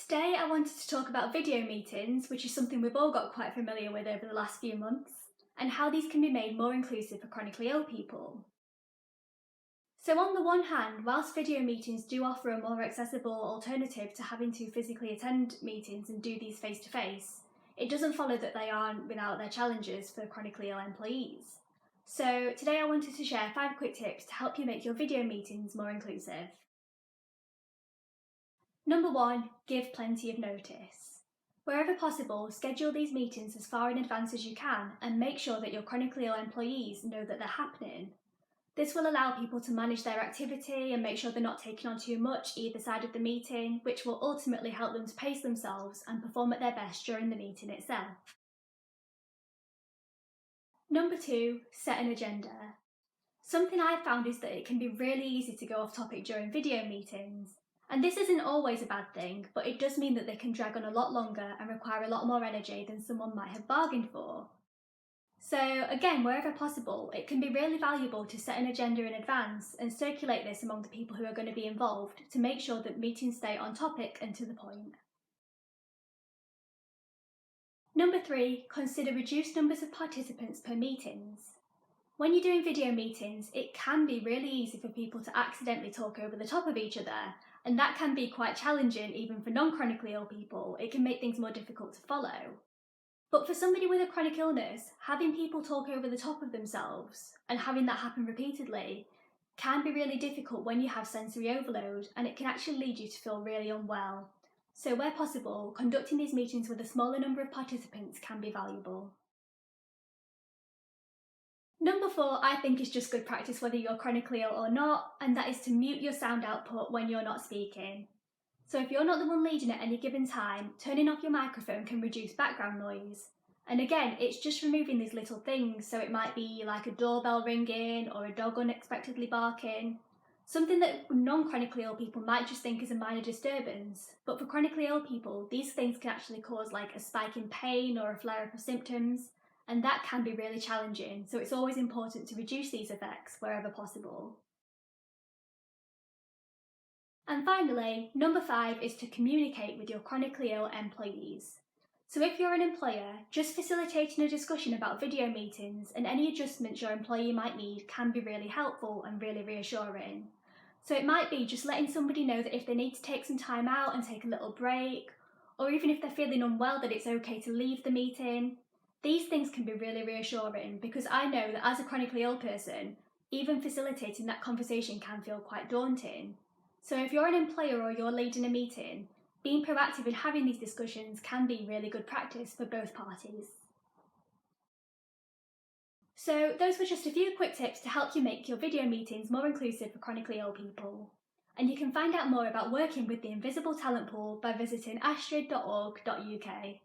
Today I wanted to talk about video meetings, which is something we've all got quite familiar with over the last few months, and how these can be made more inclusive for chronically ill people. So on the one hand, whilst video meetings do offer a more accessible alternative to having to physically attend meetings and do these face-to-face, it doesn't follow that they aren't without their challenges for chronically ill employees. So today I wanted to share 5 quick tips to help you make your video meetings more inclusive. Number 1, give plenty of notice. Wherever possible, schedule these meetings as far in advance as you can and make sure that your chronically ill employees know that they're happening. This will allow people to manage their activity and make sure they're not taking on too much either side of the meeting, which will ultimately help them to pace themselves and perform at their best during the meeting itself. Number 2, set an agenda. Something I've found is that it can be really easy to go off topic during video meetings. And this isn't always a bad thing, but it does mean that they can drag on a lot longer and require a lot more energy than someone might have bargained for. So again, wherever possible, it can be really valuable to set an agenda in advance and circulate this among the people who are going to be involved to make sure that meetings stay on topic and to the point. Number 3, consider reduced numbers of participants per meetings. When you're doing video meetings, it can be really easy for people to accidentally talk over the top of each other, and that can be quite challenging even for non-chronically ill people. It can make things more difficult to follow. But for somebody with a chronic illness, having people talk over the top of themselves and having that happen repeatedly can be really difficult when you have sensory overload, and it can actually lead you to feel really unwell. So where possible, conducting these meetings with a smaller number of participants can be valuable. Number 4, I think, is just good practice whether you're chronically ill or not, and that is to mute your sound output when you're not speaking. So if you're not the one leading at any given time, turning off your microphone can reduce background noise. And again, it's just removing these little things, so it might be like a doorbell ringing or a dog unexpectedly barking. Something that non-chronically ill people might just think is a minor disturbance, but for chronically ill people, these things can actually cause like a spike in pain or a flare-up of symptoms, and that can be really challenging, so it's always important to reduce these effects wherever possible. And finally, number 5 is to communicate with your chronically ill employees. So if you're an employer, just facilitating a discussion about video meetings and any adjustments your employee might need can be really helpful and really reassuring. So it might be just letting somebody know that if they need to take some time out and take a little break, or even if they're feeling unwell, that it's okay to leave the meeting. These things can be really reassuring because I know that as a chronically ill person, even facilitating that conversation can feel quite daunting. So if you're an employer or you're leading a meeting, being proactive in having these discussions can be really good practice for both parties. So those were just a few quick tips to help you make your video meetings more inclusive for chronically ill people. And you can find out more about working with the Invisible Talent Pool by visiting astriid.org.uk.